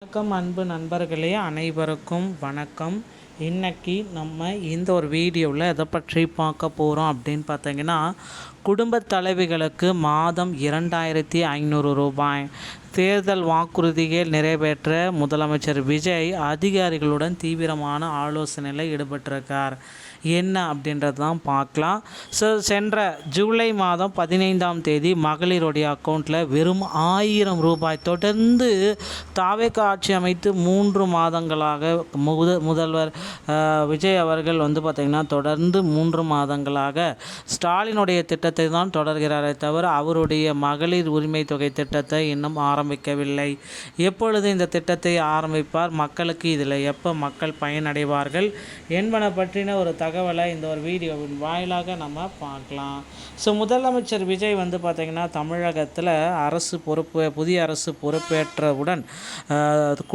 வணக்கம் அன்பு நண்பர்களே, அனைவருக்கும் வணக்கம். இன்னைக்கு நம்ம இந்த ஒரு வீடியோவில் எதை பற்றி பார்க்க போகிறோம் அப்படின்னு பார்த்தீங்கன்னா, குடும்ப தலைவிகளுக்கு மாதம் 2500 ரூபாய். தேர்தல் வாக்குறுதியை நிறைவேற்ற முதலமைச்சர் விஜய் அதிகாரிகளுடன் தீவிரமான ஆலோசனையில் ஈடுபட்டிருக்கார். என்ன அப்படின்றது தான் பார்க்கலாம். சென்ற ஜூலை மாதம் 15ஆம் தேதி மகளிருடைய அக்கௌண்ட்டில் வெறும் 1000 ரூபாய் தொடர்ந்து தாவேக ஆட்சி அமைத்து 3 மாதங்களாக முதல்வர் விஜய் அவர்கள் பார்த்திங்கன்னா தொடர்ந்து 3 மாதங்களாக ஸ்டாலினுடைய திட்டத்தை தான் தொடர்கிறாரே தவிர அவருடைய மகளிர் உரிமை தொகை திட்டத்தை இன்னும் ஆரம்பிக்கவில்லை. எப்பொழுது இந்த திட்டத்தை ஆரம்பிப்பார், மக்களுக்கு இதில் எப்போ மக்கள் பயனடைவார்கள் என்பன பற்றின ஒரு தகவலை இந்த ஒரு வீடியோவின் வாயிலாக நம்ம பார்க்கலாம். முதலமைச்சர் விஜய் பார்த்திங்கன்னா தமிழகத்தில் புதிய அரசு பொறுப்பேற்றவுடன்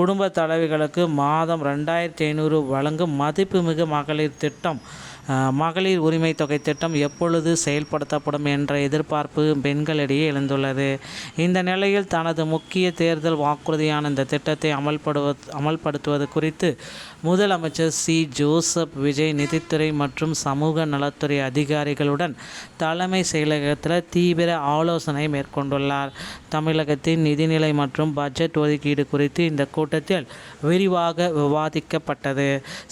குடும்ப தலைவிகளுக்கு மாதம் 2500 வழங்கும் மதிப்புமிகு மகளிர் திட்டம், மகளிர் உரிமை தொகை திட்டம் எப்பொழுது செயல்படுத்தப்படும் என்ற எதிர்பார்ப்பு பெண்களிடையே எழுந்துள்ளது. இந்த நிலையில் தனது முக்கிய தேர்தல் வாக்குறுதியான இந்த திட்டத்தை அமல்படுத்துவது குறித்து முதலமைச்சர் ஜோசப் விஜய் நிதித்துறை மற்றும் சமூக நலத்துறை அதிகாரிகளுடன் தலைமை செயலகத்தில் தீவிர ஆலோசனை மேற்கொண்டுள்ளார். தமிழகத்தின் நிதிநிலை மற்றும் பட்ஜெட் ஒதுக்கீடு குறித்து இந்த கூட்டத்தில் விரிவாக விவாதிக்கப்பட்டது.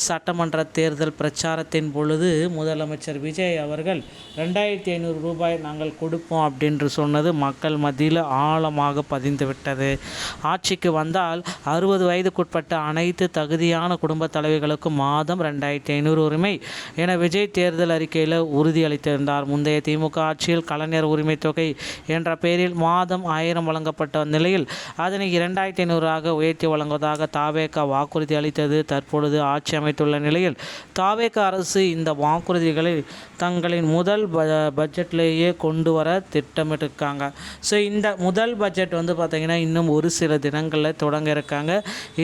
சட்டமன்ற தேர்தல் பிரச்சாரத்தின் பொழுது முதலமைச்சர் விஜய் அவர்கள் 2500 ரூபாய் நாங்கள் கொடுப்போம் அப்படின்று சொன்னது மக்கள் மத்தியில் ஆழமாக பதிந்துவிட்டது. ஆட்சிக்கு வந்தால் 60 வயதுக்குட்பட்ட அனைத்து தகுதியான குடும்ப தலைவிகளுக்கும் மாதம் 2500 உரிமை என விஜய் தேர்தல் அறிக்கையில் உறுதியளித்திருந்தார். முந்தைய திமுக ஆட்சியில் கலைஞர் உரிமை தொகை என்ற பெயரில் மாதம் 1000 வழங்கப்பட்ட நிலையில் அதனை 2500 உயர்த்தி வழங்குவதாக தாவேக வாக்குறுதி அளித்தது. தற்பொழுது ஆட்சி அமைத்துள்ள நிலையில் தாவேக அரசு இந்த வாக்குறுதிகளை தங்களின் முதல் பட்ஜெட்லேயே கொண்டு வர திட்டமிட்டிருக்காங்க. இந்த முதல் பட்ஜெட் பார்த்திங்கன்னா இன்னும் ஒரு சில தினங்களில் தொடங்க இருக்காங்க.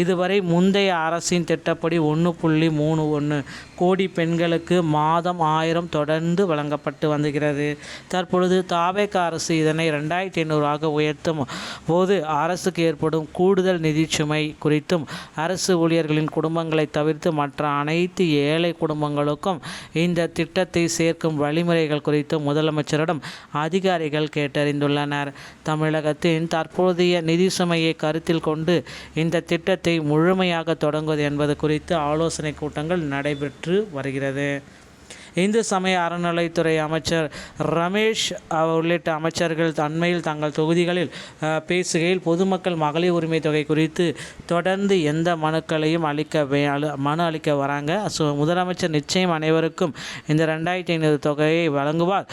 இதுவரை முந்தைய அரசின் திட்டப்படி 1.31 கோடி பெண்களுக்கு மாதம் 1000 தொடர்ந்து வழங்கப்பட்டு வந்துகிறது. தற்பொழுது தாவேக அரசு இதனை 2500 உயர்த்தும் போது அரசுக்கு ஏற்படும் கூடுதல் நிதி சுமை குறித்தும் அரசு ஊழியர்களின் குடும்பங்களை தவிர்த்து மற்ற அனைத்து ஏழை குடும்பங்களுக்கும் இந்த திட்டத்தை சேர்க்கும் வழிமுறைகள் குறித்து முதலமைச்சரிடம் அதிகாரிகள் கேட்டறிந்துள்ளனர். தமிழகத்தின் தற்போதைய நிதி சுமையை கருத்தில் கொண்டு இந்த திட்டத்தை முழுமையாக தொடங்குவது என்பது குறித்து ஆலோசனை கூட்டங்கள் நடைபெற்று வருகிறது. இந்து சமய அறநிலைத்துறை அமைச்சர் ரமேஷ் உள்ளிட்ட அமைச்சர்கள் அண்மையில் தங்கள் தொகுதிகளில் பேசுகையில் பொதுமக்கள் மகளிர் உரிமை தொகை குறித்து தொடர்ந்து எந்த மனுக்களையும் மனு அளிக்க வராங்க. முதலமைச்சர் நிச்சயம் அனைவருக்கும் இந்த 2500 தொகையை வழங்குவார்.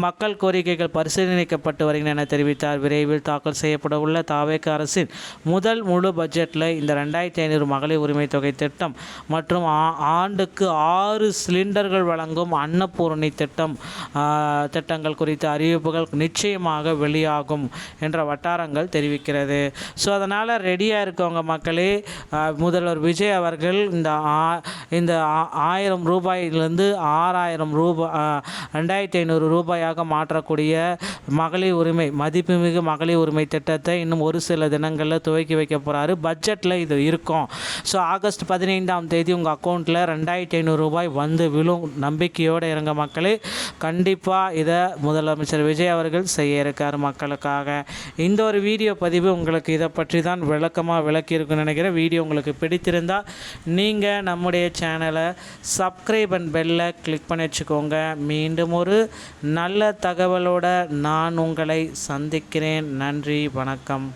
மக்கள் கோரிக்கைகள் பரிசீலிக்கப்பட்டு வருகின்றன என தெரிவித்தார். விரைவில் தாக்கல் செய்யப்பட உள்ள தாவேக அரசின் முதல் முழு பட்ஜெட்டில் இந்த 2500 மகளிர் உரிமை தொகை திட்டம் மற்றும் ஆண்டுக்கு 6 சிலிண்டர்கள் வழங்கும் அன்னபூரணி திட்டங்கள் குறித்த அறிவிப்புகள் நிச்சயமாக வெளியாகும் என்ற வட்டாரங்கள் தெரிவிக்கிறது. அதனால் ரெடியாக இருக்கவங்க மக்களே, முதல்வர் விஜய் அவர்கள் இந்த 1000 ரூபாயிலிருந்து 6000 ரூபாய் 2500 ரூபாயாக மாற்றக்கூடிய மகளிர் உரிமை மதிப்புமிகு மகளிர் உரிமை திட்டத்தை இன்னும் ஒரு சில தினங்களில் துவக்கி வைக்க போகிறாரு. பட்ஜெட்டில் இது இருக்கும். ஆகஸ்ட் 15ஆம் தேதி உங்கள் அக்கௌண்ட்டில் 2500 ரூபாய் வந்து விழும். நம்பிக்கையோடு இருங்க மக்களே. கண்டிப்பாக இதை முதலமைச்சர் விஜய் அவர்கள் செய்ய இருக்கார் மக்களுக்காக. இந்த ஒரு வீடியோ பதிவு உங்களுக்கு இதை பற்றி தான் விளக்கமாக விளக்கியிருக்குன்னு நினைக்கிறேன். வீடியோ உங்களுக்கு பிடித்திருந்தால் நீங்கள் நம்முடைய சேனலை சப்ஸ்கிரைப் அண்ட் பெல்லை கிளிக் பண்ணி வச்சுக்கோங்க. மீண்டும் ஒரு நல்ல தகவலோடு நான் உங்களை சந்திக்கிறேன். நன்றி, வணக்கம்.